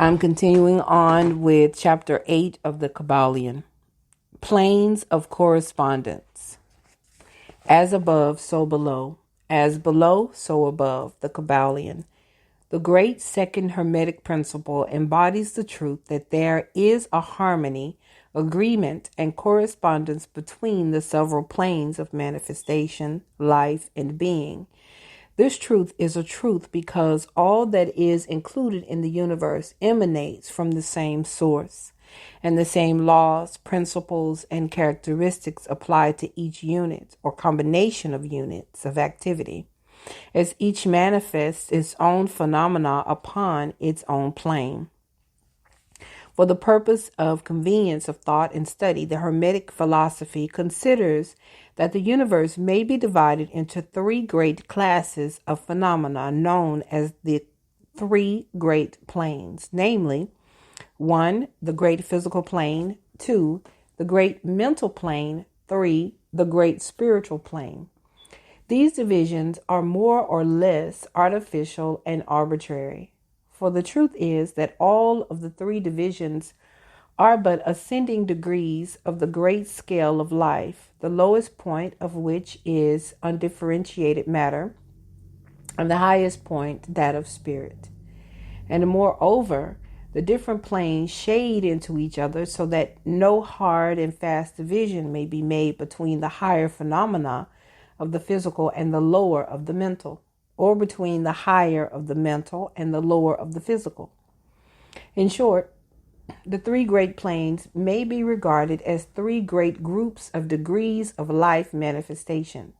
I'm continuing on with chapter 8 of the Kybalion. Planes of correspondence. As above, so below. As below, so above. The Kybalion. The great second Hermetic principle embodies the truth that there is a harmony, agreement, and correspondence between the several planes of manifestation, life, and being. This truth is a truth because all that is included in the universe emanates from the same source, and the same laws, principles, and characteristics apply to each unit or combination of units of activity, as each manifests its own phenomena upon its own plane. For the purpose of convenience of thought and study, the Hermetic philosophy considers that the universe may be divided into three great classes of phenomena known as the three great planes, namely, 1, the great physical plane, 2, the great mental plane, 3, the great spiritual plane. These divisions are more or less artificial and arbitrary. For the truth is that all of the three divisions are but ascending degrees of the great scale of life, the lowest point of which is undifferentiated matter, and the highest point that of spirit. And moreover, the different planes shade into each other so that no hard and fast division may be made between the higher phenomena of the physical and the lower of the mental, or between the higher of the mental and the lower of the physical. In short, the three great planes may be regarded as three great groups of degrees of life manifestation,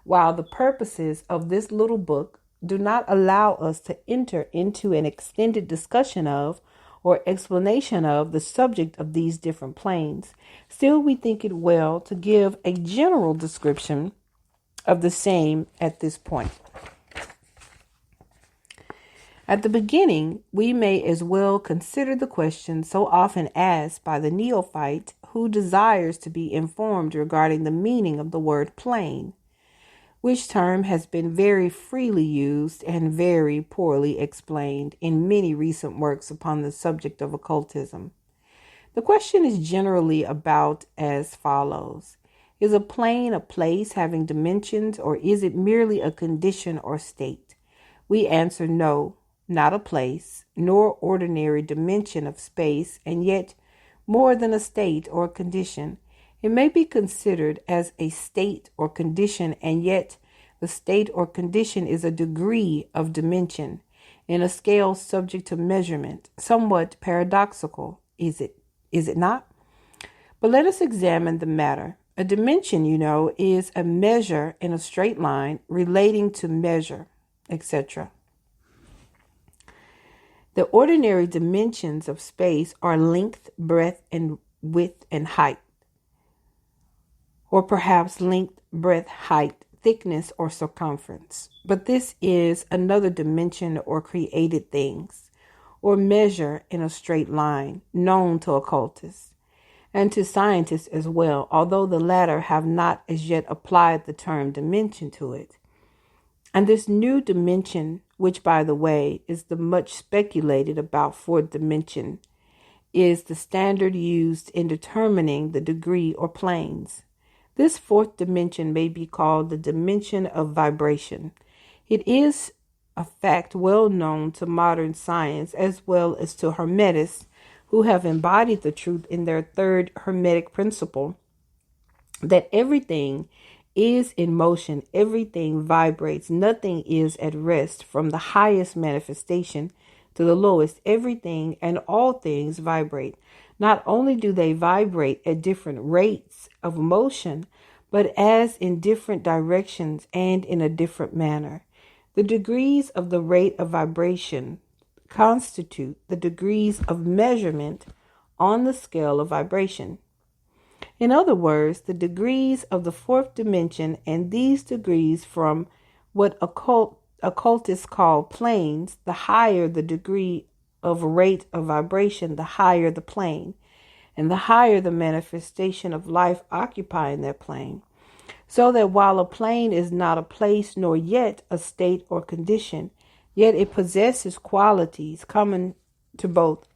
while the purposes of this little book do not allow us to enter into an extended discussion of or explanation of the subject of these different planes. Still, we think it well to give a general description of the same at this point. At the beginning, we may as well consider the question so often asked by the neophyte who desires to be informed regarding the meaning of the word plane, which term has been very freely used and very poorly explained in many recent works upon the subject of occultism. The question is generally about as follows. Is a plane a place having dimensions, or is it merely a condition or state? We answer no, not a place, nor ordinary dimension of space, and yet more than a state or condition. It may be considered as a state or condition, and yet the state or condition is a degree of dimension in a scale subject to measurement. Somewhat paradoxical, is it not? But let us examine the matter. A dimension, is a measure in a straight line relating to measure, etc. The ordinary dimensions of space are length, breadth, and width and height, or perhaps length, breadth, height, thickness, or circumference. But this is another dimension or created things, or measure in a straight line, known to occultists and to scientists as well, although the latter have not as yet applied the term dimension to it. And this new dimension, which, by the way, is the much speculated about fourth dimension, is the standard used in determining the degree or planes. This fourth dimension may be called the dimension of vibration. It is a fact well known to modern science as well as to Hermetists who have embodied the truth in their third Hermetic principle, that everything is in motion, everything vibrates, nothing is at rest, from the highest manifestation to the lowest. Everything and all things vibrate. Not only do they vibrate at different rates of motion, but as in different directions and in a different manner. The degrees of the rate of vibration constitute the degrees of measurement on the scale of vibration. In other words, the degrees of the fourth dimension, and these degrees from what occultists call planes, the higher the degree of rate of vibration, the higher the plane, and the higher the manifestation of life occupying that plane. So that while a plane is not a place nor yet a state or condition, yet it possesses qualities common to both.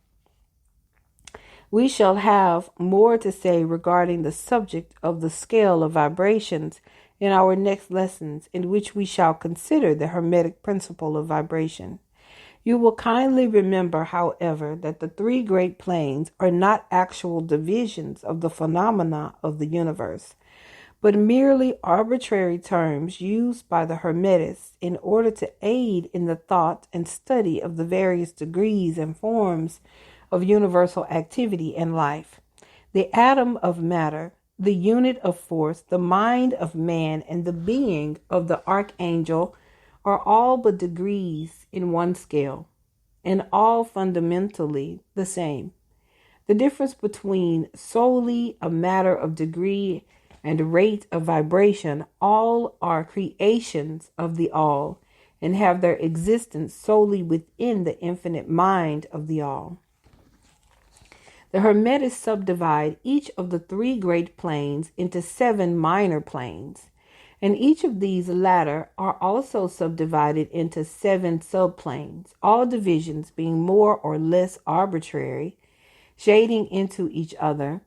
We shall have more to say regarding the subject of the scale of vibrations in our next lessons, in which we shall consider the Hermetic principle of vibration. You will kindly remember, however, that the three great planes are not actual divisions of the phenomena of the universe, but merely arbitrary terms used by the Hermetists in order to aid in the thought and study of the various degrees and forms of universal activity and life. The atom of matter, the unit of force, the mind of man, and the being of the archangel are all but degrees in one scale, and all fundamentally the same. The difference between solely a matter of degree and rate of vibration, all are creations of the all, and have their existence solely within the infinite mind of the all. The Hermetists subdivide each of the three great planes into 7 minor planes, and each of these latter are also subdivided into 7 subplanes, all divisions being more or less arbitrary, shading into each other,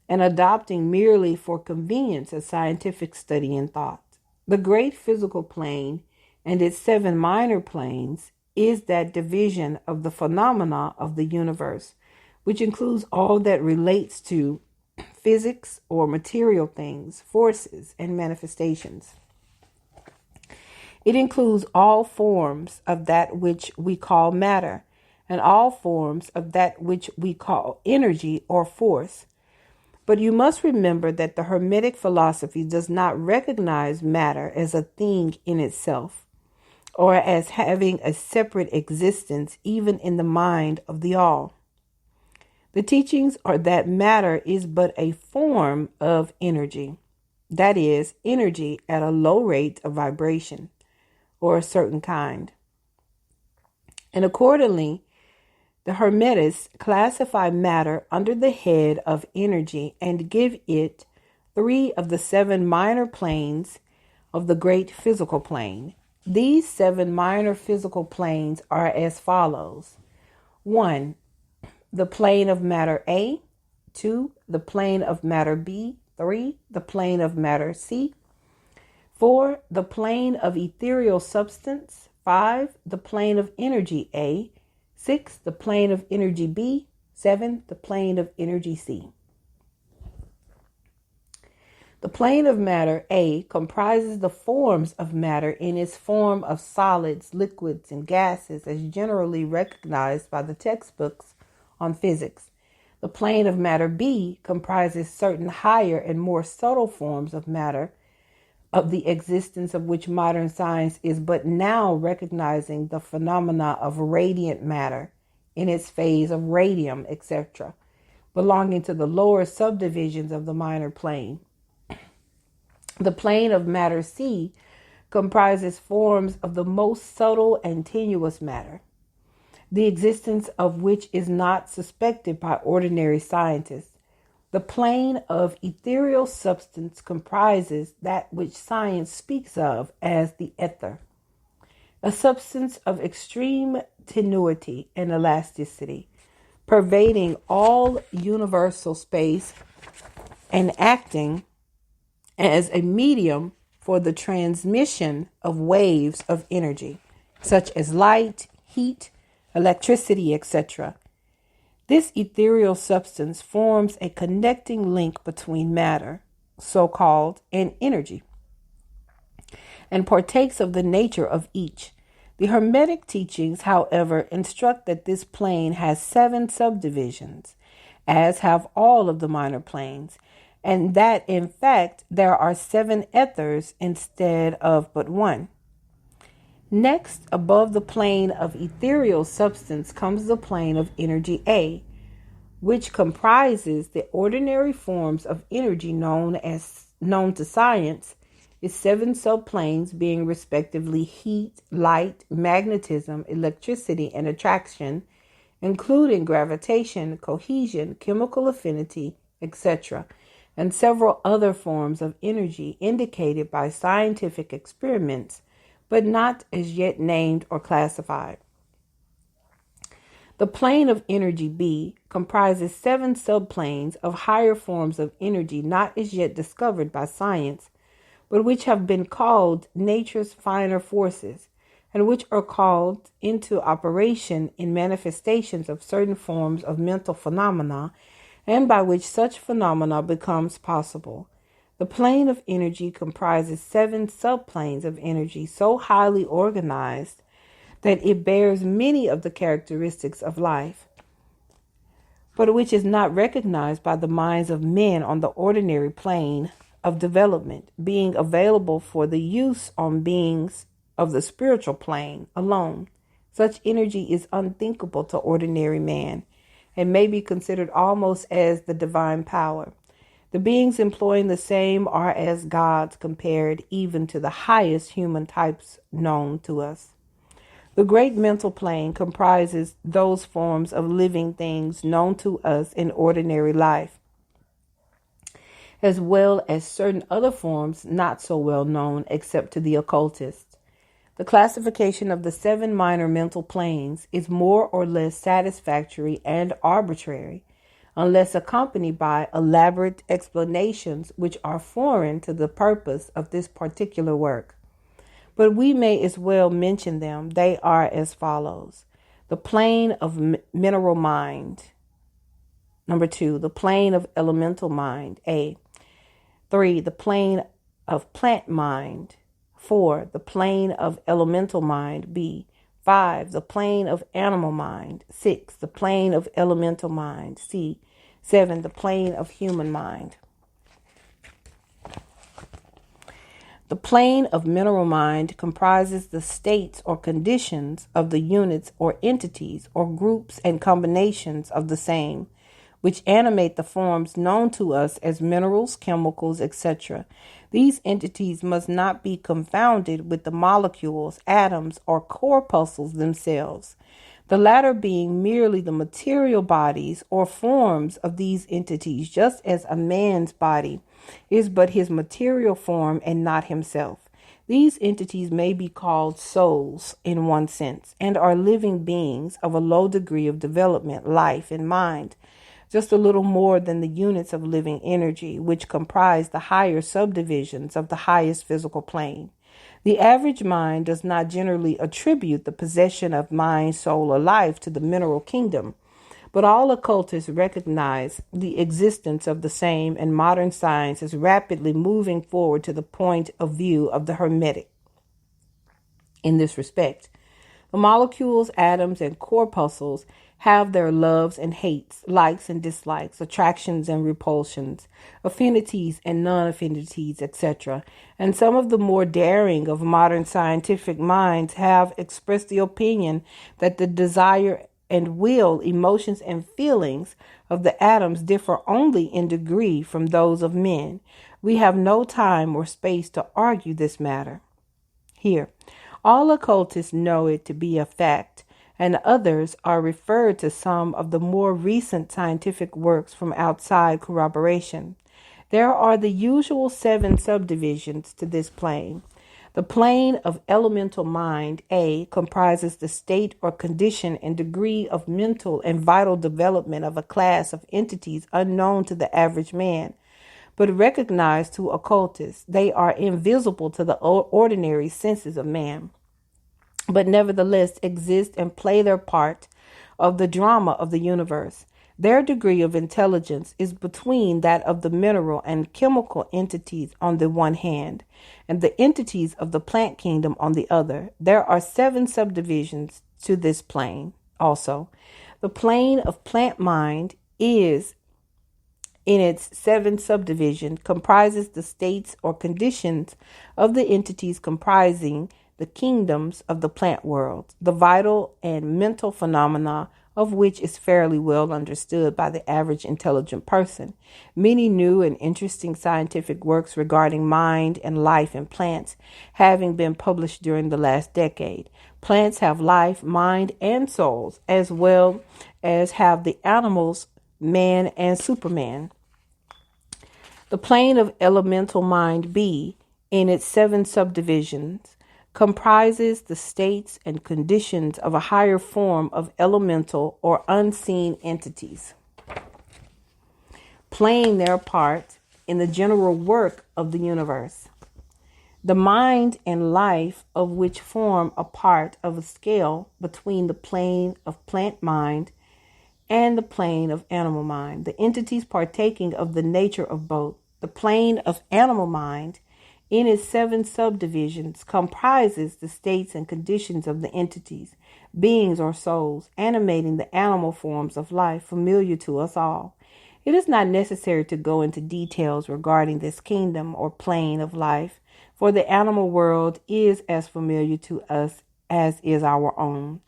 and adopting merely for convenience a scientific study and thought. The great physical plane and its 7 minor planes is that division of the phenomena of the universe, which includes all that relates to physics or material things, forces, and manifestations. It includes all forms of that which we call matter and all forms of that which we call energy or force. But you must remember that the Hermetic philosophy does not recognize matter as a thing in itself, or as having a separate existence even in the mind of the all. The teachings are that matter is but a form of energy, that is, energy at a low rate of vibration, or a certain kind. And accordingly, the Hermetists classify matter under the head of energy and give it 3 of the 7 minor planes of the great physical plane. These 7 minor physical planes are as follows. 1. The plane of matter A. 2. The plane of matter B. 3. The plane of matter C. 4. The plane of ethereal substance. 5. The plane of energy A. 6. The plane of energy B. 7. The plane of energy C. The plane of matter A comprises the forms of matter in its form of solids, liquids, and gases as generally recognized by the textbooks on physics. The plane of matter B comprises certain higher and more subtle forms of matter, of the existence of which modern science is but now recognizing the phenomena of radiant matter in its phase of radium, etc., belonging to the lower subdivisions of the minor plane. The plane of matter C comprises forms of the most subtle and tenuous matter, the existence of which is not suspected by ordinary scientists. The plane of ethereal substance comprises that which science speaks of as the ether, a substance of extreme tenuity and elasticity, pervading all universal space and acting as a medium for the transmission of waves of energy, such as light, heat, electricity, etc. This ethereal substance forms a connecting link between matter, so-called, and energy, and partakes of the nature of each. The Hermetic teachings, however, instruct that this plane has 7 subdivisions, as have all of the minor planes, and that, in fact, there are 7 ethers instead of but 1. Next, above the plane of ethereal substance comes the plane of energy A, which comprises the ordinary forms of energy known to science, its 7 subplanes being respectively heat, light, magnetism, electricity, and attraction, including gravitation, cohesion, chemical affinity, etc., and several other forms of energy indicated by scientific experiments, but not as yet named or classified. The plane of energy B comprises 7 subplanes of higher forms of energy not as yet discovered by science, but which have been called nature's finer forces, and which are called into operation in manifestations of certain forms of mental phenomena, and by which such phenomena becomes possible. The plane of energy comprises 7 subplanes of energy so highly organized that it bears many of the characteristics of life, but which is not recognized by the minds of men on the ordinary plane of development, being available for the use on beings of the spiritual plane alone. Such energy is unthinkable to ordinary man and may be considered almost as the divine power. The beings employing the same are as gods compared even to the highest human types known to us. The great mental plane comprises those forms of living things known to us in ordinary life, as well as certain other forms not so well known except to the occultists. The classification of the 7 minor mental planes is more or less satisfactory and arbitrary, unless accompanied by elaborate explanations which are foreign to the purpose of this particular work. But we may as well mention them. They are as follows. The plane of mineral mind. Number 2, the plane of elemental mind. A. 3, the plane of plant mind. 4, the plane of elemental mind. B. 5, the plane of animal mind. 6, the plane of elemental mind. C. 7, the plane of human mind. The plane of mineral mind comprises the states or conditions of the units or entities or groups and combinations of the same, which animate the forms known to us as minerals, chemicals, etc. These entities must not be confounded with the molecules, atoms, or corpuscles themselves, the latter being merely the material bodies or forms of these entities, just as a man's body is but his material form and not himself. These entities may be called souls in one sense, and are living beings of a low degree of development, life, and mind, just a little more than the units of living energy, which comprise the higher subdivisions of the highest physical plane. The average mind does not generally attribute the possession of mind, soul, or life to the mineral kingdom, but all occultists recognize the existence of the same, and modern science is rapidly moving forward to the point of view of the Hermetic. In this respect, the molecules, atoms, and corpuscles have their loves and hates, likes and dislikes, attractions and repulsions, affinities and non-affinities, etc. And some of the more daring of modern scientific minds have expressed the opinion that the desire and will, emotions and feelings of the atoms differ only in degree from those of men. We have no time or space to argue this matter here. All occultists know it to be a fact, and others are referred to some of the more recent scientific works from outside corroboration. There are the usual 7 subdivisions to this plane. The plane of elemental mind, A, comprises the state or condition and degree of mental and vital development of a class of entities unknown to the average man, but recognized to occultists. They are invisible to the ordinary senses of man, but nevertheless exist and play their part of the drama of the universe. Their degree of intelligence is between that of the mineral and chemical entities on the one hand, and the entities of the plant kingdom on the other. There are 7 subdivisions to this plane also. The plane of plant mind is, in its 7th subdivision, comprises the states or conditions of the entities comprising the kingdoms of the plant world, the vital and mental phenomena of which is fairly well understood by the average intelligent person. Many new and interesting scientific works regarding mind and life in plants having been published during the last decade. Plants have life, mind, and souls, as well as have the animals, man, and Superman. The plane of elemental mind B, in its 7 subdivisions, comprises the states and conditions of a higher form of elemental or unseen entities, playing their part in the general work of the universe. The mind and life of which form a part of a scale between the plane of plant mind and the plane of animal mind, the entities partaking of the nature of both. The plane of animal mind, in its 7 subdivisions, comprises the states and conditions of the entities, beings or souls, animating the animal forms of life familiar to us all. It is not necessary to go into details regarding this kingdom or plane of life, for the animal world is as familiar to us as is our own.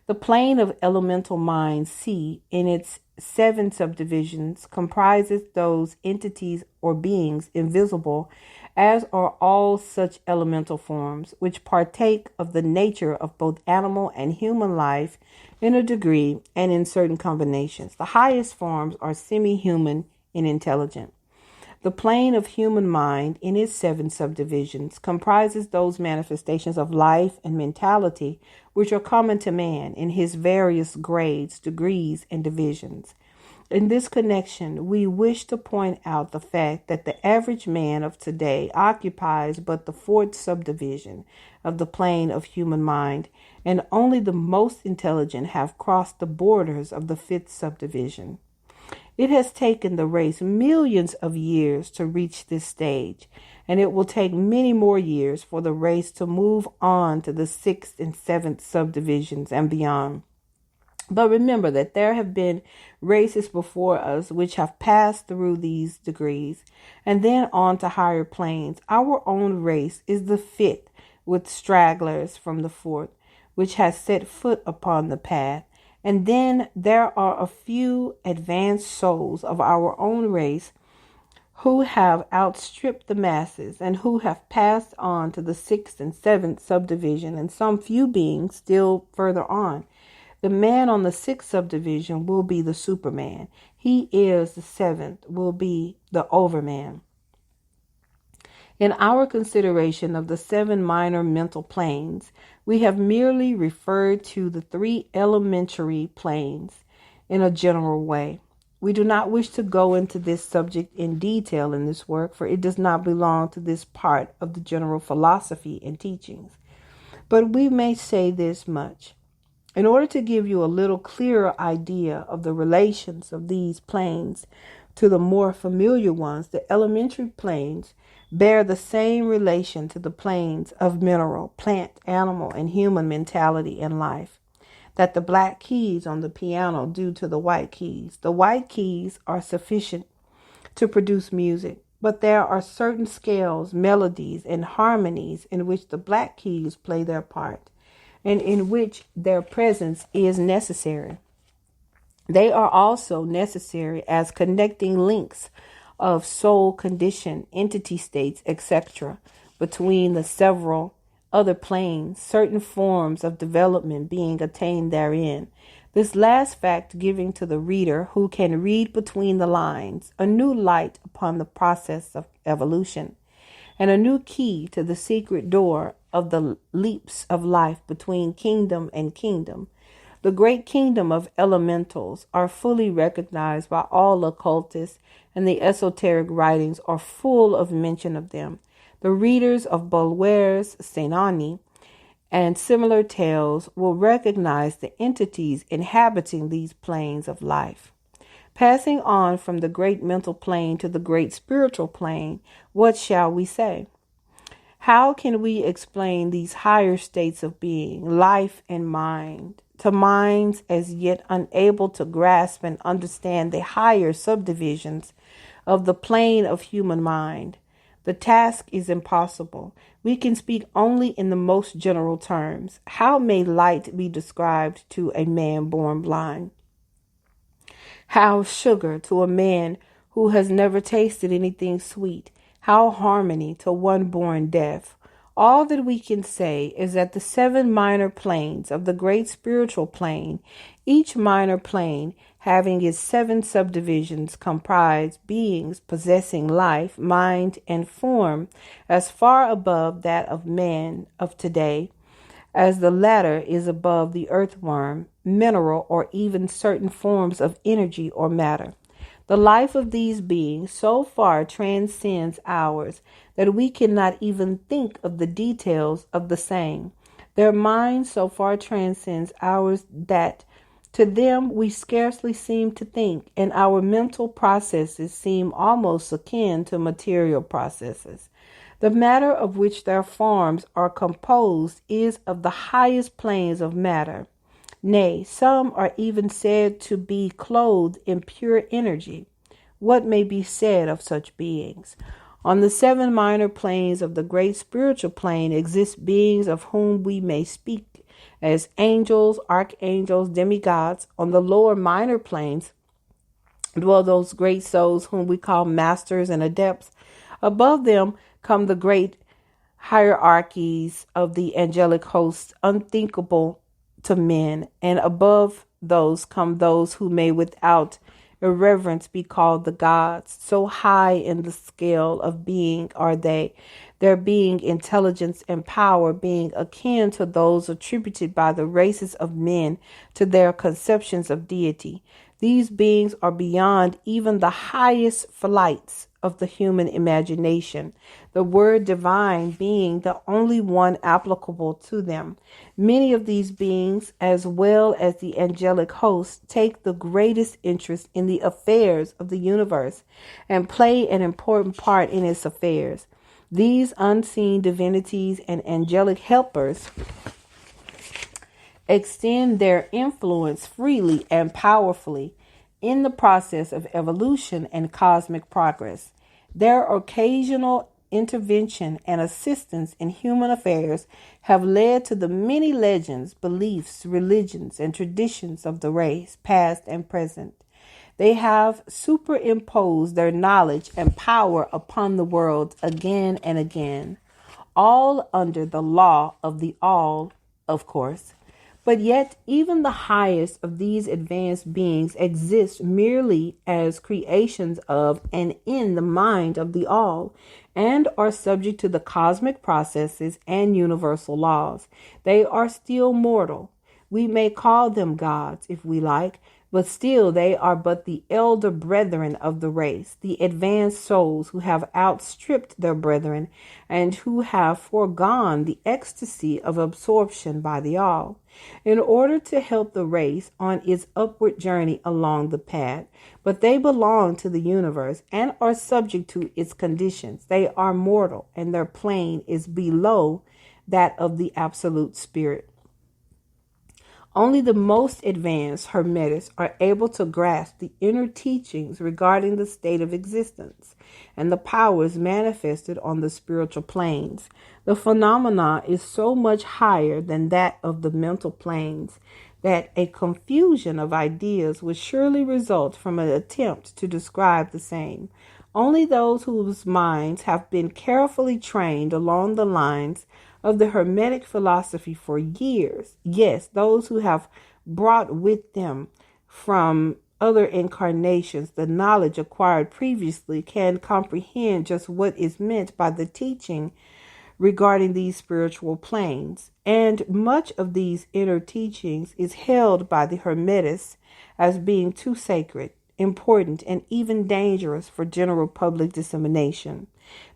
The plane of elemental mind, C, in its 7 subdivisions, comprises those entities or beings invisible, as are all such elemental forms, which partake of the nature of both animal and human life in a degree and in certain combinations. The highest forms are semi-human and intelligent. The plane of human mind, in its 7 subdivisions, comprises those manifestations of life and mentality which are common to man in his various grades, degrees, and divisions. In this connection, we wish to point out the fact that the average man of today occupies but the 4th subdivision of the plane of human mind, and only the most intelligent have crossed the borders of the 5th subdivision. It has taken the race millions of years to reach this stage, and it will take many more years for the race to move on to the 6th and 7th subdivisions and beyond. But remember that there have been races before us which have passed through these degrees and then on to higher planes. Our own race is the 5th, with stragglers from the 4th, which has set foot upon the path. And then there are a few advanced souls of our own race who have outstripped the masses and who have passed on to the 6th and 7th subdivision, and some few beings still further on. The man on the 6th subdivision will be the Superman. He is the 7th, will be the Overman. In our consideration of the 7 minor mental planes, we have merely referred to the 3 elementary planes in a general way. We do not wish to go into this subject in detail in this work, for it does not belong to this part of the general philosophy and teachings. But we may say this much. In order to give you a little clearer idea of the relations of these planes to the more familiar ones, the elementary planes bear the same relation to the planes of mineral, plant, animal, and human mentality and life that the black keys on the piano do to the white keys. The white keys are sufficient to produce music, but there are certain scales, melodies, and harmonies in which the black keys play their part, and in which their presence is necessary. They are also necessary as connecting links of soul condition, entity states, etc., between the several other planes, certain forms of development being attained therein. This last fact giving to the reader, who can read between the lines, a new light upon the process of evolution, and a new key to the secret door of the leaps of life between kingdom and kingdom. The great kingdom of elementals are fully recognized by all occultists, and the esoteric writings are full of mention of them. The readers of Bulwer's Senani and similar tales will recognize the entities inhabiting these planes of life. Passing on from the great mental plane to the great spiritual plane, what shall we say? How can we explain these higher states of being, life and mind, to minds as yet unable to grasp and understand the higher subdivisions of the plane of human mind? The task is impossible. We can speak only in the most general terms. How may light be described to a man born blind? How sugar to a man who has never tasted anything sweet? How harmony to one born deaf? All that we can say is that the 7 minor planes of the great spiritual plane, each minor plane having its 7 subdivisions, comprise beings possessing life, mind, and form as far above that of man of today as the latter is above the earthworm, mineral, or even certain forms of energy or matter. The life of these beings so far transcends ours that we cannot even think of the details of the same. Their mind so far transcends ours that to them we scarcely seem to think, and our mental processes seem almost akin to material processes. The matter of which their forms are composed is of the highest planes of matter. Nay, some are even said to be clothed in pure energy. What may be said of such beings? On the 7 minor planes of the great spiritual plane exist beings of whom we may speak as angels, archangels, demigods. On the lower minor planes dwell those great souls whom we call masters and adepts. Above them come the great hierarchies of the angelic hosts, unthinkable to men, and above those come those who may without irreverence be called the gods. So high in the scale of being are they, their being, intelligence, and power being akin to those attributed by the races of men to their conceptions of deity. These beings are beyond even the highest flights of the human imagination, the word divine being the only one applicable to them. Many of these beings, as well as the angelic hosts, take the greatest interest in the affairs of the universe and play an important part in its affairs. These unseen divinities and angelic helpers extend their influence freely and powerfully in the process of evolution and cosmic progress. Their occasional intervention and assistance in human affairs have led to the many legends, beliefs, religions, and traditions of the race, past and present. They have superimposed their knowledge and power upon the world again and again, all under the law of the all, of course. But yet, even the highest of these advanced beings exist merely as creations of and in the mind of the all, and are subject to the cosmic processes and universal laws. They are still mortal. We may call them gods if we like, but still they are but the elder brethren of the race, the advanced souls who have outstripped their brethren and who have foregone the ecstasy of absorption by the all, in order to help the race on its upward journey along the path. But they belong to the universe and are subject to its conditions. They are mortal, and their plane is below that of the absolute spirit. Only the most advanced Hermetists are able to grasp the inner teachings regarding the state of existence and the powers manifested on the spiritual planes. The phenomena is so much higher than that of the mental planes that a confusion of ideas would surely result from an attempt to describe the same. Only those whose minds have been carefully trained along the lines of the Hermetic philosophy for years, yes, those who have brought with them from other incarnations the knowledge acquired previously, can comprehend just what is meant by the teaching regarding these spiritual planes. And much of these inner teachings is held by the Hermetists as being too sacred, important, and even dangerous for general public dissemination.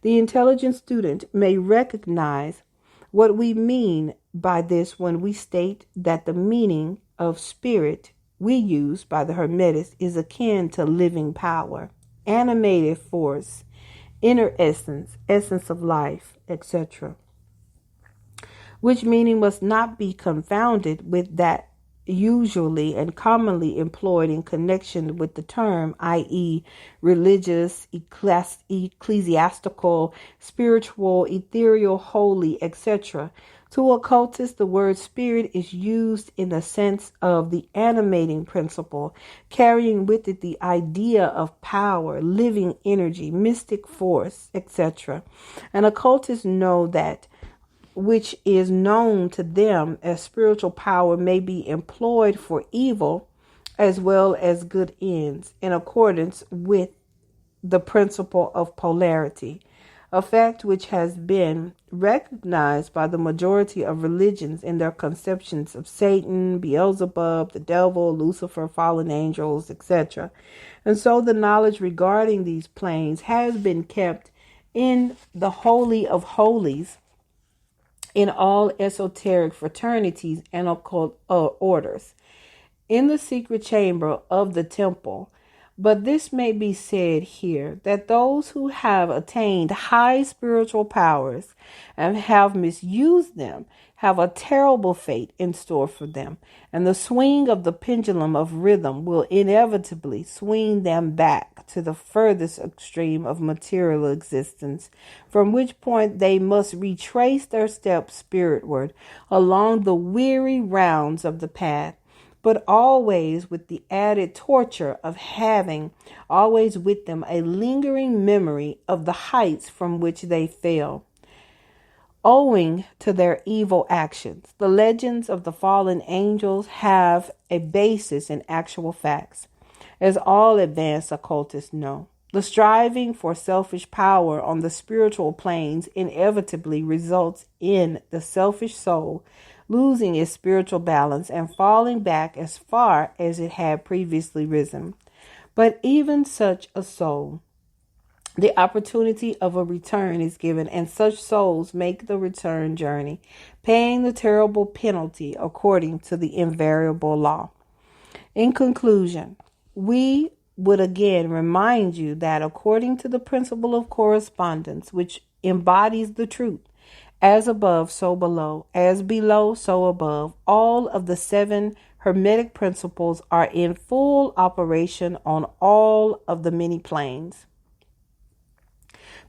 The intelligent student may recognize what we mean by this when we state that the meaning of spirit we use by the Hermetists is akin to living power, animated force, inner essence, essence of life, etc., which meaning must not be confounded with that usually and commonly employed in connection with the term, i.e., religious, ecclesiastical, spiritual, ethereal, holy, etc. To occultists, the word spirit is used in the sense of the animating principle, carrying with it the idea of power, living energy, mystic force, etc. And occultists know that which is known to them as spiritual power may be employed for evil as well as good ends in accordance with the principle of polarity, a fact which has been recognized by the majority of religions in their conceptions of Satan, Beelzebub, the devil, Lucifer, fallen angels, etc. And so the knowledge regarding these planes has been kept in the Holy of Holies in all esoteric fraternities and occult orders, in the secret chamber of the temple. But this may be said here, that those who have attained high spiritual powers and have misused them have a terrible fate in store for them, and the swing of the pendulum of rhythm will inevitably swing them back to the furthest extreme of material existence, from which point they must retrace their steps spiritward along the weary rounds of the path, but always with the added torture of having always with them a lingering memory of the heights from which they fell, owing to their evil actions. The legends of the fallen angels have a basis in actual facts, as all advanced occultists know. The striving for selfish power on the spiritual planes inevitably results in the selfish soul losing its spiritual balance and falling back as far as it had previously risen. But even such a soul, the opportunity of a return is given, and such souls make the return journey, paying the terrible penalty according to the invariable law. In conclusion, we would again remind you that according to the principle of correspondence, which embodies the truth, as above, so below, as below, so above, all of the 7 Hermetic principles are in full operation on all of the many planes: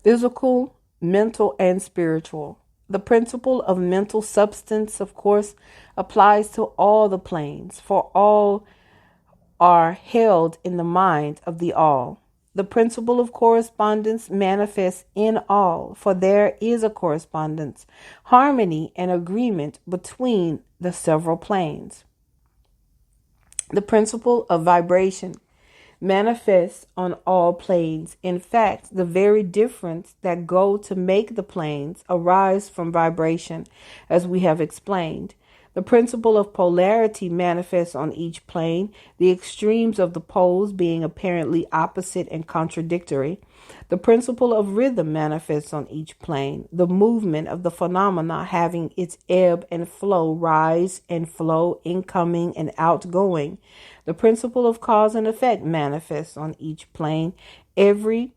physical, mental, and spiritual. The principle of mental substance, of course, applies to all the planes, for all are held in the mind of the all. The principle of correspondence manifests in all, for there is a correspondence, harmony, and agreement between the several planes. The principle of vibration manifests on all planes. In fact, the very difference that go to make the planes arise from vibration, as we have explained. The principle of polarity manifests on each plane, the extremes of the poles being apparently opposite and contradictory. The principle of rhythm manifests on each plane, the movement of the phenomena having its ebb and flow, rise and flow, incoming and outgoing. The principle of cause and effect manifests on each plane, every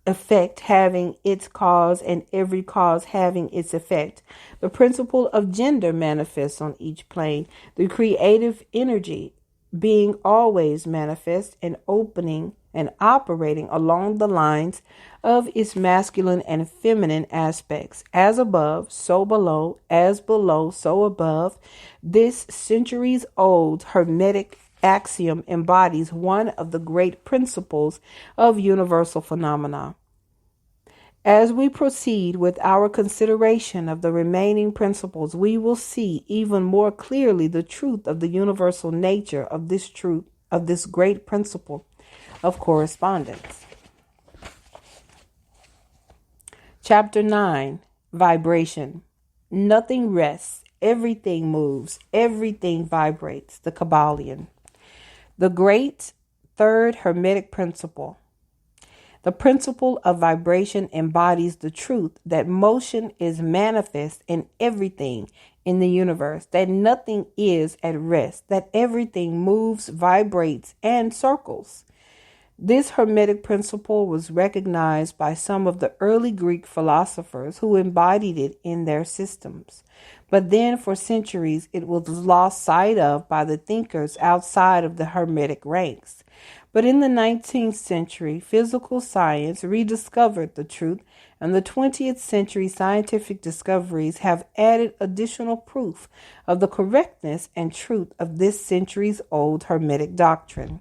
effect having its cause and every cause having its effect. The principle of gender manifests on each plane, the creative energy being always manifest and opening and operating along the lines of its masculine and feminine aspects. As above, so below, as below, so above. This centuries-old Hermetic axiom embodies one of the great principles of universal phenomena. As we proceed with our consideration of the remaining principles, we will see even more clearly the truth of the universal nature of this great principle of correspondence. Chapter 9, Vibration. Nothing rests, everything moves, everything vibrates. The Kybalion. The great third Hermetic principle. The principle of vibration embodies the truth that motion is manifest in everything in the universe, that nothing is at rest, that everything moves, vibrates, and circles. This Hermetic principle was recognized by some of the early Greek philosophers who embodied it in their systems. But then for centuries it was lost sight of by the thinkers outside of the Hermetic ranks. But in the 19th century, physical science rediscovered the truth, and the 20th century scientific discoveries have added additional proof of the correctness and truth of this centuries-old Hermetic doctrine.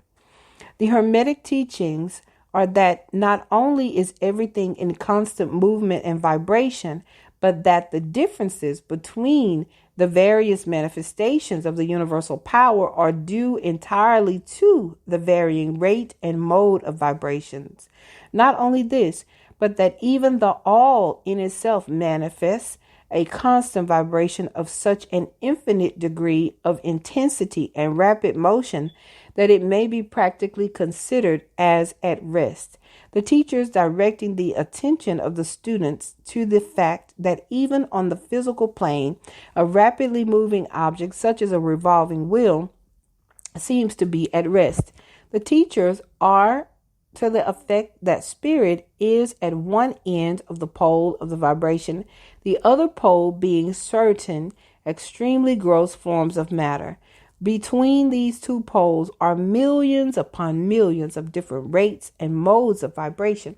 The Hermetic teachings are that not only is everything in constant movement and vibration, but that the differences between the various manifestations of the universal power are due entirely to the varying rate and mode of vibrations. Not only this, but that even the all in itself manifests a constant vibration of such an infinite degree of intensity and rapid motion that it may be practically considered as at rest. The teachers directing the attention of the students to the fact that even on the physical plane, a rapidly moving object such as a revolving wheel seems to be at rest. The teachers are to the effect that spirit is at one end of the pole of the vibration, the other pole being certain extremely gross forms of matter. Between these two poles are millions upon millions of different rates and modes of vibration.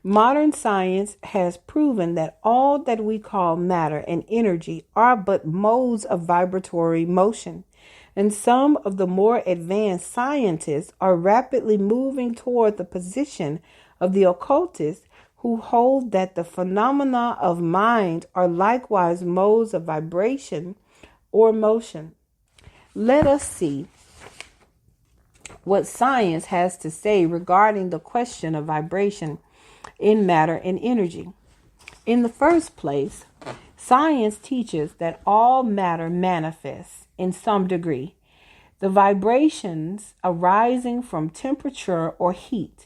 Modern science has proven that all that we call matter and energy are but modes of vibratory motion. And some of the more advanced scientists are rapidly moving toward the position of the occultists who hold that the phenomena of mind are likewise modes of vibration or motion. Let us see what science has to say regarding the question of vibration in matter and energy. In the first place, science teaches that all matter manifests in some degree. The vibrations arising from temperature or heat,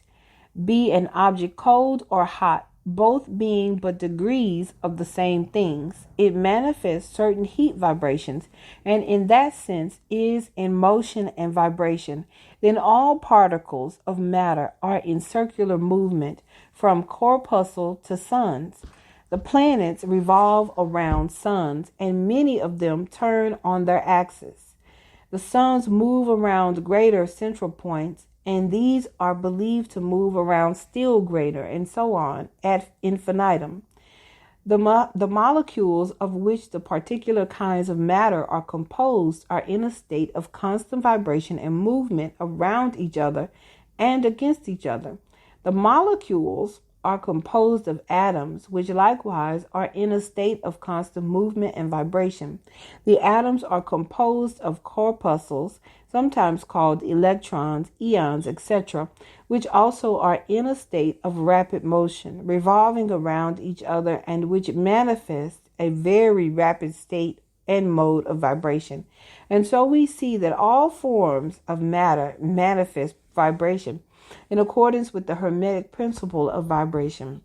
be an object cold or hot, both being but degrees of the same things, it manifests certain heat vibrations, and in that sense is in motion and vibration. Then all particles of matter are in circular movement from corpuscle to suns. The planets revolve around suns, and many of them turn on their axis. The suns move around greater central points, and these are believed to move around still greater, and so on, ad infinitum. The molecules of which the particular kinds of matter are composed are in a state of constant vibration and movement around each other and against each other. The molecules are composed of atoms, which likewise are in a state of constant movement and vibration. The atoms are composed of corpuscles, sometimes called electrons, ions, etc., which also are in a state of rapid motion, revolving around each other, and which manifest a very rapid state and mode of vibration. And so we see that all forms of matter manifest vibration in accordance with the Hermetic principle of vibration.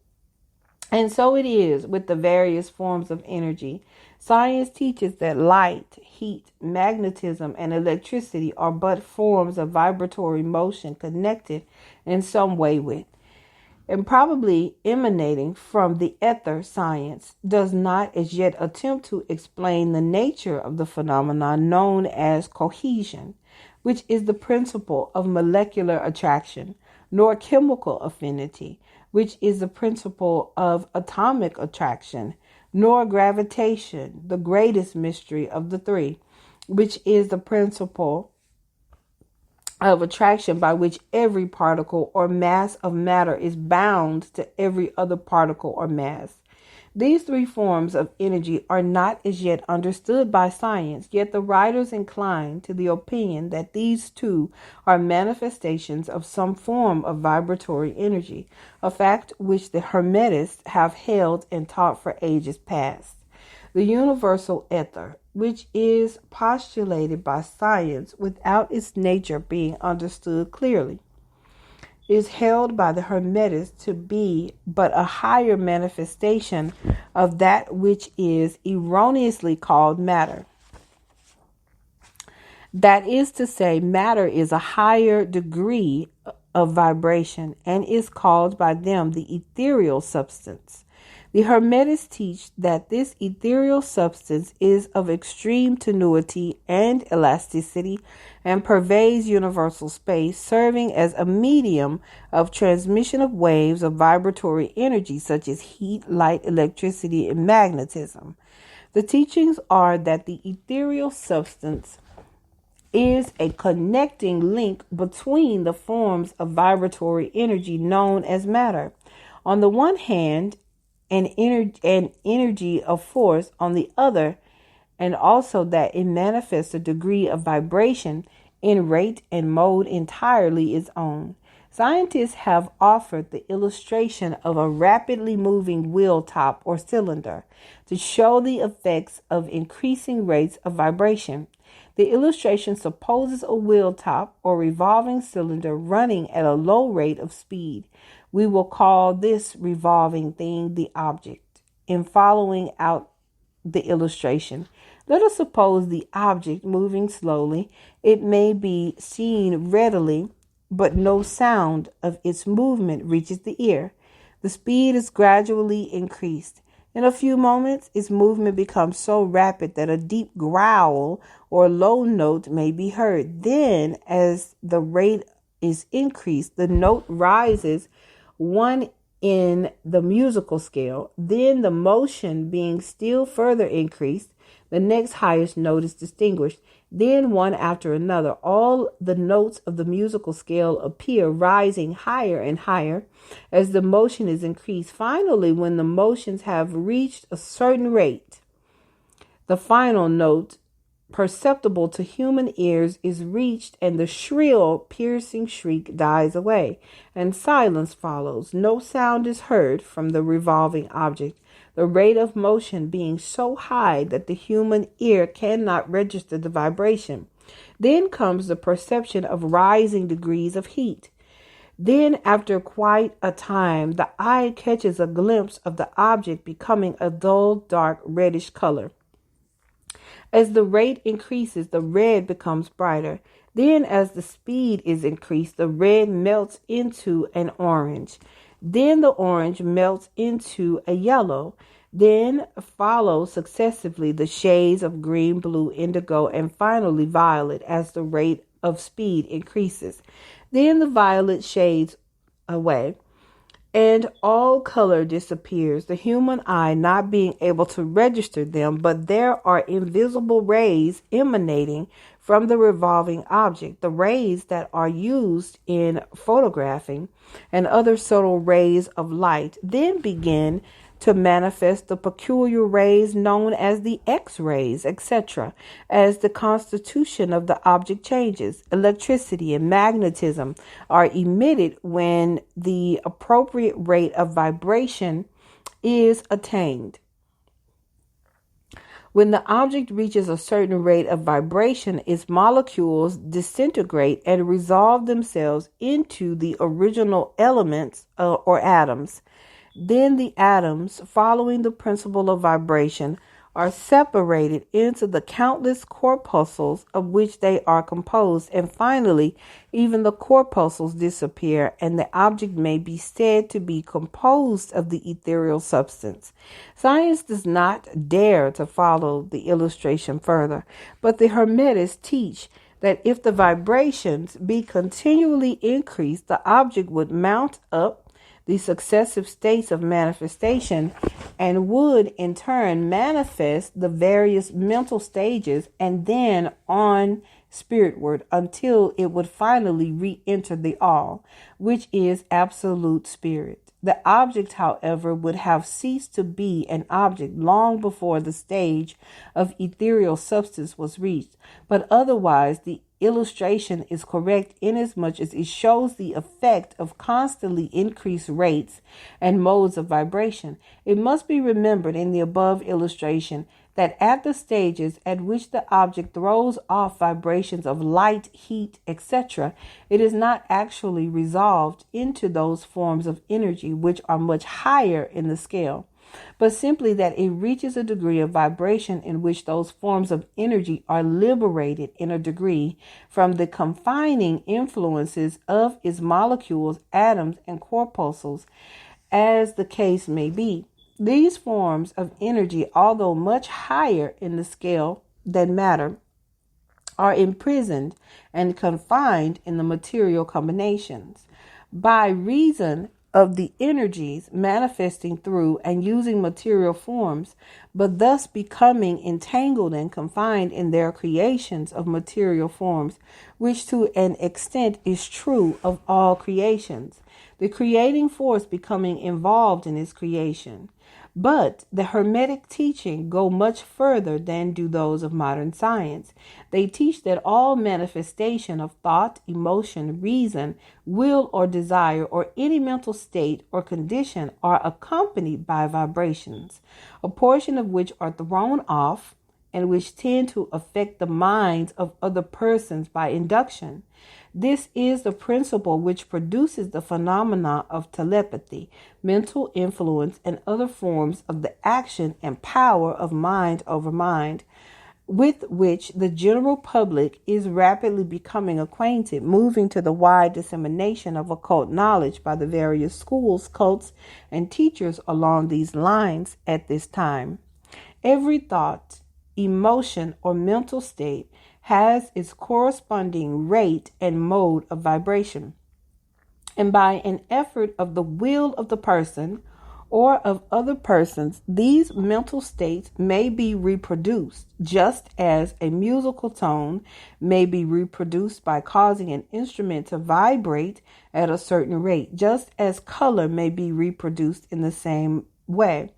And so it is with the various forms of energy. Science teaches that light, heat, magnetism, and electricity are but forms of vibratory motion connected in some way with, and probably emanating from the ether. Science does not as yet attempt to explain the nature of the phenomenon known as cohesion, which is the principle of molecular attraction, nor chemical affinity, which is the principle of atomic attraction, nor gravitation, the greatest mystery of the three, which is the principle of attraction by which every particle or mass of matter is bound to every other particle or mass. These three forms of energy are not as yet understood by science, yet the writers incline to the opinion that these two are manifestations of some form of vibratory energy, a fact which the Hermetists have held and taught for ages past. The universal ether, which is postulated by science without its nature being understood clearly, is held by the Hermetists to be but a higher manifestation of that which is erroneously called matter. That is to say, matter is a higher degree of vibration and is called by them the ethereal substance. The Hermetists teach that this ethereal substance is of extreme tenuity and elasticity and pervades universal space, serving as a medium of transmission of waves of vibratory energy such as heat, light, electricity, and magnetism. The teachings are that the ethereal substance is a connecting link between the forms of vibratory energy known as matter. On the one hand, and energy of force on the other, and also that it manifests a degree of vibration in rate and mode entirely its own. Scientists have offered the illustration of a rapidly moving wheel top or cylinder to show the effects of increasing rates of vibration. The illustration supposes a wheel top or revolving cylinder running at a low rate of speed. We will call this revolving thing the object. In following out the illustration, let us suppose the object moving slowly. It may be seen readily, but no sound of its movement reaches the ear. The speed is gradually increased. In a few moments, its movement becomes so rapid that a deep growl or low note may be heard. Then, as the rate is increased, the note rises one in the musical scale. Then, the motion being still further increased, the next highest note is distinguished. Then, one after another, all the notes of the musical scale appear, rising higher and higher as the motion is increased. Finally, when the motions have reached a certain rate, the final note perceptible to human ears is reached, and the shrill, piercing shriek dies away, and silence follows. No sound is heard from the revolving object, the rate of motion being so high that the human ear cannot register the vibration. Then comes the perception of rising degrees of heat. Then, after quite a time, the eye catches a glimpse of the object becoming a dull, dark, reddish color. As the rate increases, the red becomes brighter. Then, as the speed is increased, the red melts into an orange. Then the orange melts into a yellow. Then follow successively the shades of green, blue, indigo, and finally violet as the rate of speed increases. Then the violet shades away, and all color disappears, the human eye not being able to register them, but there are invisible rays emanating from the revolving object, the rays that are used in photographing and other subtle rays of light. Then begin to manifest the peculiar rays known as the X-rays, etc. As the constitution of the object changes, electricity and magnetism are emitted when the appropriate rate of vibration is attained. When the object reaches a certain rate of vibration, its molecules disintegrate and resolve themselves into the original elements or atoms. Then the atoms, following the principle of vibration, are separated into the countless corpuscles of which they are composed, and finally, even the corpuscles disappear, and the object may be said to be composed of the ethereal substance. Science does not dare to follow the illustration further, but the Hermetists teach that if the vibrations be continually increased, the object would mount up the successive states of manifestation and would in turn manifest the various mental stages and then on spiritward until it would finally re-enter the all, which is absolute spirit. The object, however, would have ceased to be an object long before the stage of ethereal substance was reached, but otherwise the illustration is correct inasmuch as it shows the effect of constantly increased rates and modes of vibration. It must be remembered in the above illustration that at the stages at which the object throws off vibrations of light, heat, etc., it is not actually resolved into those forms of energy which are much higher in the scale, but simply that it reaches a degree of vibration in which those forms of energy are liberated in a degree from the confining influences of its molecules, atoms, and corpuscles, as the case may be. These forms of energy, although much higher in the scale than matter, are imprisoned and confined in the material combinations. By reason of the energies manifesting through and using material forms, but thus becoming entangled and confined in their creations of material forms, which to an extent is true of all creations, the creating force becoming involved in its creation. But the Hermetic teaching go much further than do those of modern science. They teach that all manifestation of thought, emotion, reason, will or desire, or any mental state or condition are accompanied by vibrations, a portion of which are thrown off and which tend to affect the minds of other persons by induction. This is the principle which produces the phenomena of telepathy, mental influence, and other forms of the action and power of mind over mind, with which the general public is rapidly becoming acquainted, moving to the wide dissemination of occult knowledge by the various schools, cults, and teachers along these lines at this time. Every thought, emotion, or mental state has its corresponding rate and mode of vibration. And by an effort of the will of the person or of other persons, these mental states may be reproduced, just as a musical tone may be reproduced by causing an instrument to vibrate at a certain rate, just as color may be reproduced in the same way.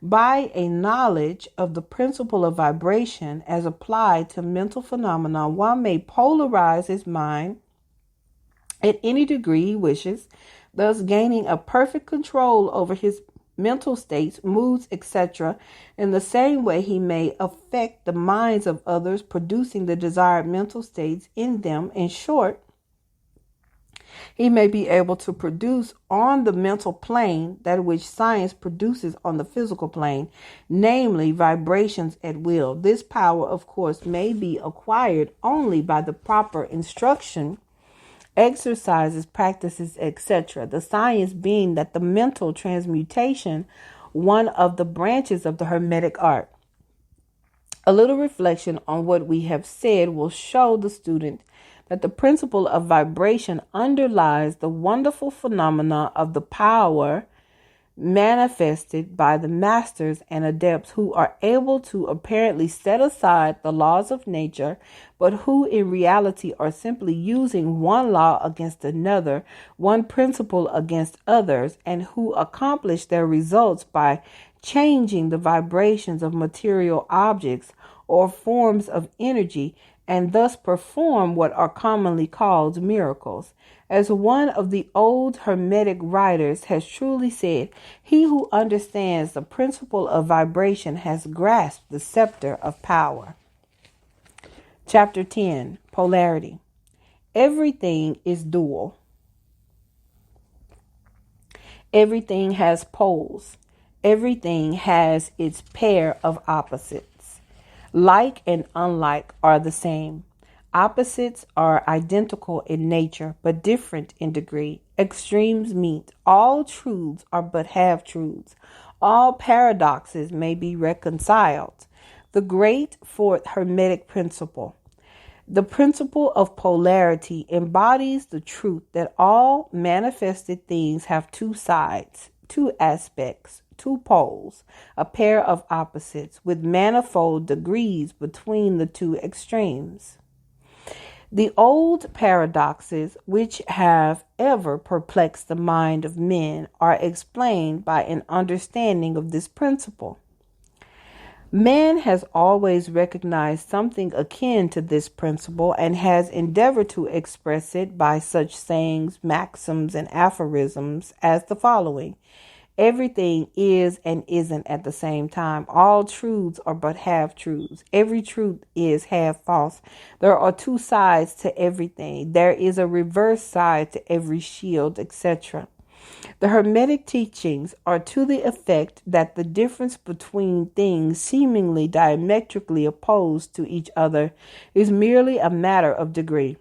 By a knowledge of the principle of vibration as applied to mental phenomena, one may polarize his mind at any degree he wishes, thus gaining a perfect control over his mental states, moods, etc. In the same way, he may affect the minds of others, producing the desired mental states in them. In short, he may be able to produce on the mental plane that which science produces on the physical plane, namely vibrations at will. This power, of course, may be acquired only by the proper instruction, exercises, practices, etc. The science being that the mental transmutation, one of the branches of the Hermetic art. A little reflection on what we have said will show the student that the principle of vibration underlies the wonderful phenomena of the power manifested by the masters and adepts who are able to apparently set aside the laws of nature, but who in reality are simply using one law against another, one principle against others, and who accomplish their results by changing the vibrations of material objects or forms of energy, and thus perform what are commonly called miracles. As one of the old Hermetic writers has truly said, he who understands the principle of vibration has grasped the scepter of power. Chapter 10, Polarity. Everything is dual. Everything has poles. Everything has its pair of opposites. Like and unlike are the same. Opposites are identical in nature, but different in degree. Extremes meet. All truths are but half-truths. All paradoxes may be reconciled. The great fourth Hermetic principle. The principle of polarity embodies the truth that all manifested things have two sides, two aspects, two poles, a pair of opposites with manifold degrees between the two extremes. The old paradoxes which have ever perplexed the mind of men are explained by an understanding of this principle. Man has always recognized something akin to this principle and has endeavored to express it by such sayings, maxims, and aphorisms as the following. Everything is and isn't at the same time. All truths are but half-truths. Every truth is half false. There are two sides to everything. There is a reverse side to every shield, etc. The Hermetic teachings are to the effect that the difference between things seemingly diametrically opposed to each other is merely a matter of degree.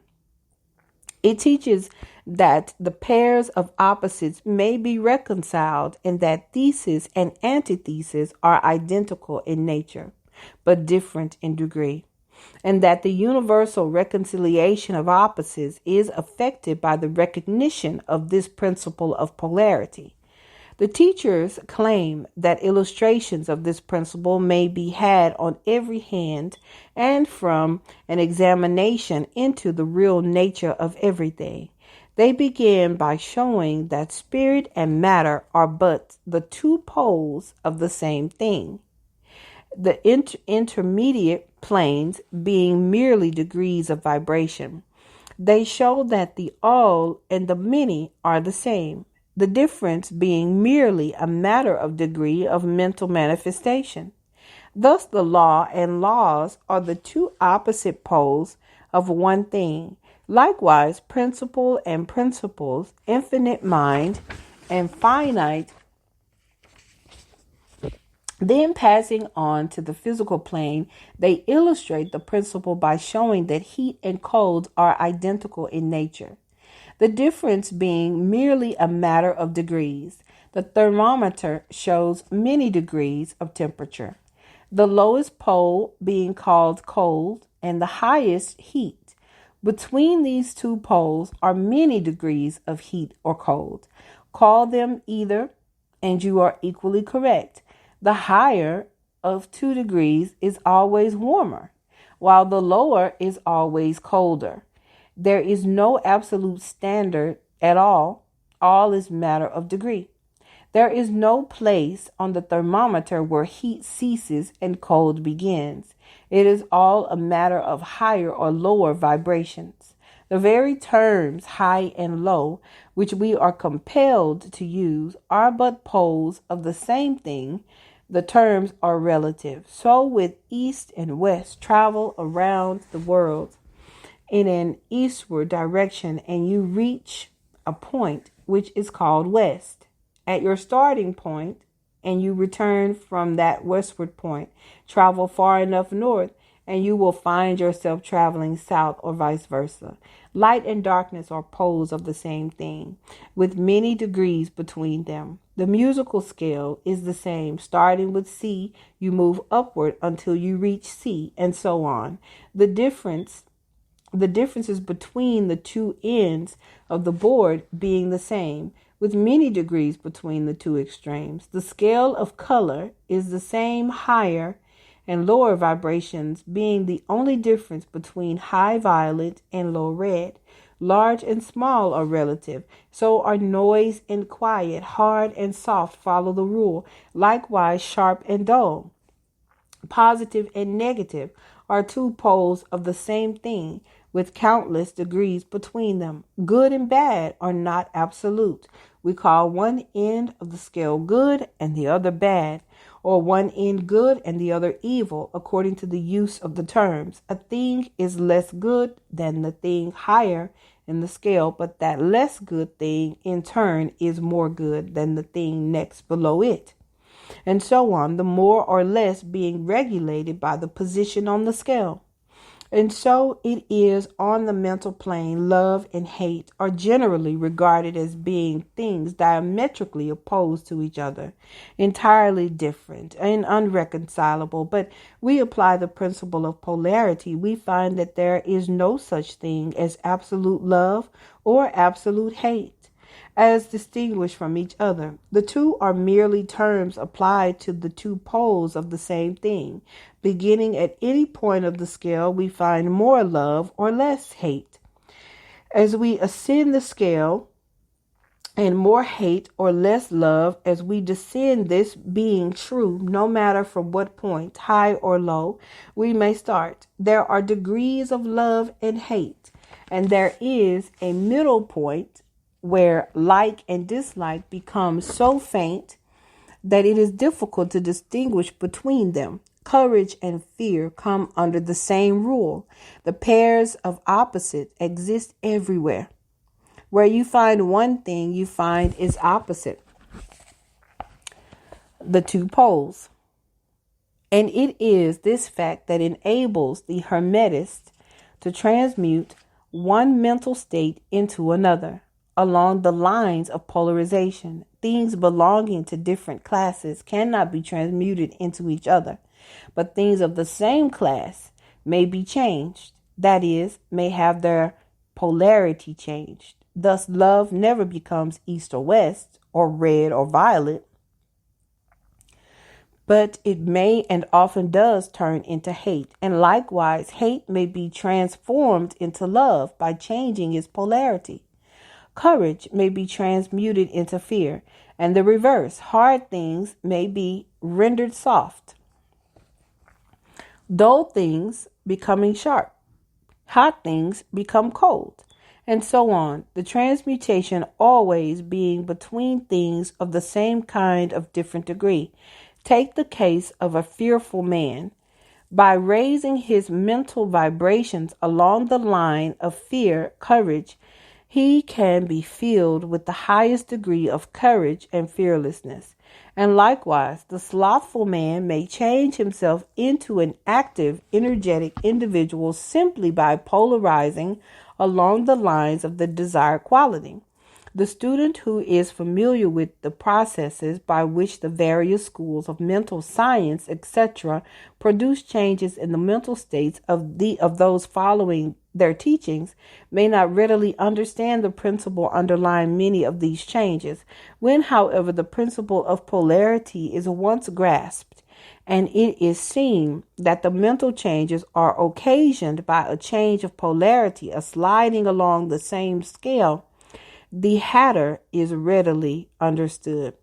It teaches that the pairs of opposites may be reconciled and that thesis and antithesis are identical in nature, but different in degree, and that the universal reconciliation of opposites is affected by the recognition of this principle of polarity. The teachers claim that illustrations of this principle may be had on every hand and from an examination into the real nature of everything. They begin by showing that spirit and matter are but the two poles of the same thing, the intermediate planes being merely degrees of vibration. They show that the all and the many are the same, the difference being merely a matter of degree of mental manifestation. Thus, the law and laws are the two opposite poles of one thing. Likewise, principle and principles, infinite mind and finite. Then passing on to the physical plane, they illustrate the principle by showing that heat and cold are identical in nature, the difference being merely a matter of degrees. The thermometer shows many degrees of temperature, the lowest pole being called cold and the highest heat. Between these two poles are many degrees of heat or cold. Call them either, and you are equally correct. The higher of 2 degrees is always warmer, while the lower is always colder. There is no absolute standard at all. All is matter of degree. There is no place on the thermometer where heat ceases and cold begins. It is all a matter of higher or lower vibrations. The very terms high and low, which we are compelled to use, are but poles of the same thing. The terms are relative. So with east and west, travel around the world in an eastward direction and you reach a point which is called west. At your starting point, and you return from that westward point, travel far enough north, and you will find yourself traveling south or vice versa. Light and darkness are poles of the same thing, with many degrees between them. The musical scale is the same. Starting with C, you move upward until you reach C, and so on. The differences between the two ends of the board being the same, with many degrees between the two extremes. The scale of color is the same, higher and lower vibrations being the only difference between high violet and low red. Large and small are relative. So are noise and quiet. Hard and soft follow the rule. Likewise, sharp and dull. Positive and negative are two poles of the same thing, with countless degrees between them. Good and bad are not absolute. We call one end of the scale good and the other bad, or one end good and the other evil, according to the use of the terms. A thing is less good than the thing higher in the scale, but that less good thing in turn is more good than the thing next below it, and so on, the more or less being regulated by the position on the scale. And so it is on the mental plane. Love and hate are generally regarded as being things diametrically opposed to each other, entirely different and unreconcilable. But we apply the principle of polarity. We find that there is no such thing as absolute love or absolute hate, as distinguished from each other. The two are merely terms applied to the two poles of the same thing. Beginning at any point of the scale, we find more love or less hate. As we ascend the scale, and more hate or less love as we descend, this being true no matter from what point, high or low, we may start. There are degrees of love and hate, and there is a middle point where like and dislike become so faint that it is difficult to distinguish between them. Courage and fear come under the same rule. The pairs of opposites exist everywhere. Where you find one thing, you find its opposite, the two poles. And it is this fact that enables the Hermetist to transmute one mental state into another along the lines of polarization. Things belonging to different classes cannot be transmuted into each other, but things of the same class may be changed, that is, may have their polarity changed. Thus, love never becomes east or west, or red or violet, but it may and often does turn into hate. And likewise, hate may be transformed into love by changing its polarity. Courage may be transmuted into fear, and the reverse. Hard things may be rendered soft, dull things becoming sharp, hot things become cold, and so on. The transmutation always being between things of the same kind of different degree. Take the case of a fearful man. By raising his mental vibrations along the line of fear, courage, he can be filled with the highest degree of courage and fearlessness. And likewise, the slothful man may change himself into an active, energetic individual simply by polarizing along the lines of the desired quality. The student who is familiar with the processes by which the various schools of mental science, etc., produce changes in the mental states of those following their teachings may not readily understand the principle underlying many of these changes. When, however, the principle of polarity is once grasped, and it is seen that the mental changes are occasioned by a change of polarity, a sliding along the same scale, the latter is readily understood.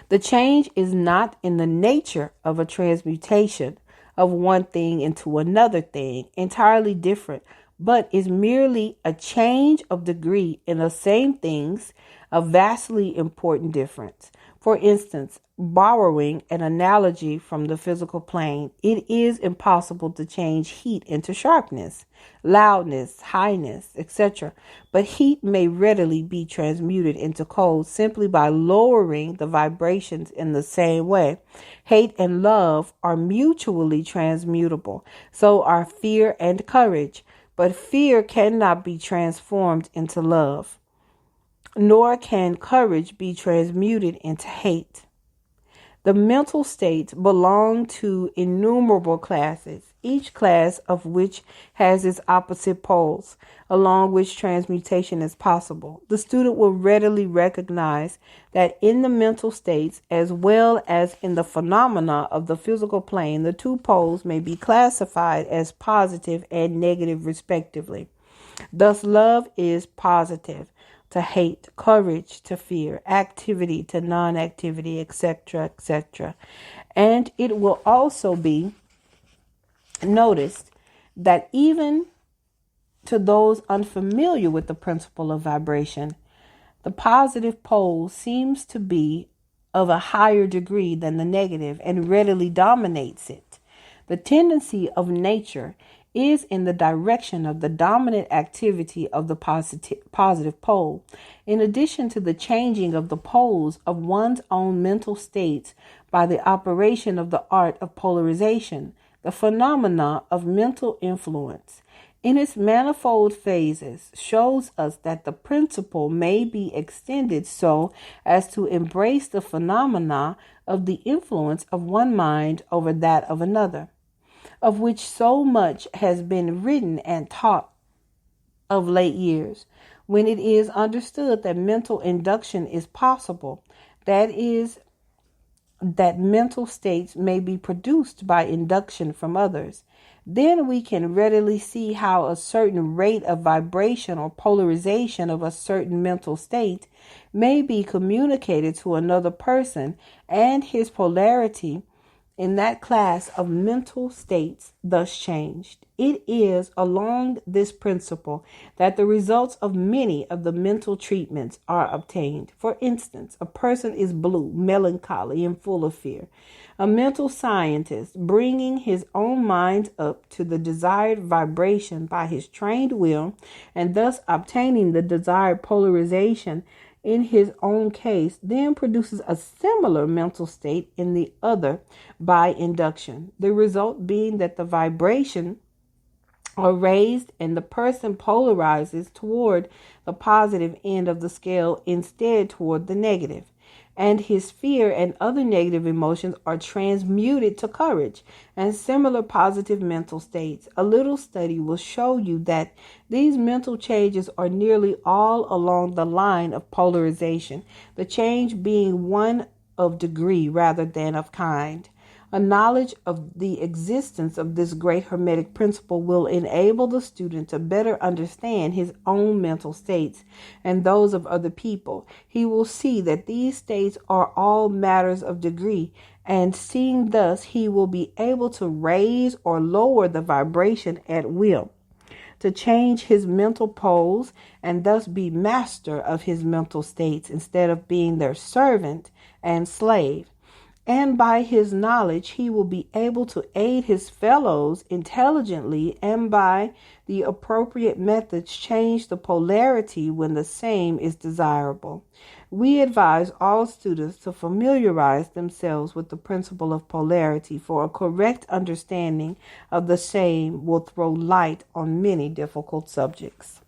The change is not in the nature of a transmutation of one thing into another thing entirely different, but is merely a change of degree in the same things, a vastly important difference. For instance, borrowing an analogy from the physical plane, it is impossible to change heat into sharpness, loudness, highness, etc. But heat may readily be transmuted into cold simply by lowering the vibrations in the same way. Hate and love are mutually transmutable. So are fear and courage. But fear cannot be transformed into love, nor can courage be transmuted into hate. The mental states belong to innumerable classes, each class of which has its opposite poles, along which transmutation is possible. The student will readily recognize that in the mental states, as well as in the phenomena of the physical plane, the two poles may be classified as positive and negative respectively. Thus, love is positive to hate, courage to fear, activity to non-activity, etc., etc. And it will also be noticed that even to those unfamiliar with the principle of vibration, the positive pole seems to be of a higher degree than the negative and readily dominates it. The tendency of nature is in the direction of the dominant activity of the positive pole. In addition to the changing of the poles of one's own mental states by the operation of the art of polarization, the phenomena of mental influence, in its manifold phases, shows us that the principle may be extended so as to embrace the phenomena of the influence of one mind over that of another, of which so much has been written and taught of late years. When it is understood that mental induction is possible, that is, that mental states may be produced by induction from others, then we can readily see how a certain rate of vibration or polarization of a certain mental state may be communicated to another person, and his polarity in that class of mental states thus changed. It is along this principle that the results of many of the mental treatments are obtained. For instance, a person is blue, melancholy, and full of fear. A mental scientist, bringing his own mind up to the desired vibration by his trained will, and thus obtaining the desired polarization in his own case, then produces a similar mental state in the other by induction. The result being that the vibration are raised and the person polarizes toward the positive end of the scale instead toward the negative. And his fear and other negative emotions are transmuted to courage and similar positive mental states. A little study will show you that these mental changes are nearly all along the line of polarization, the change being one of degree rather than of kind. A knowledge of the existence of this great Hermetic principle will enable the student to better understand his own mental states and those of other people. He will see that these states are all matters of degree, and seeing thus, he will be able to raise or lower the vibration at will, to change his mental poles, and thus be master of his mental states instead of being their servant and slave. And by his knowledge, he will be able to aid his fellows intelligently, and by the appropriate methods change the polarity when the same is desirable. We advise all students to familiarize themselves with the principle of polarity, for a correct understanding of the same will throw light on many difficult subjects.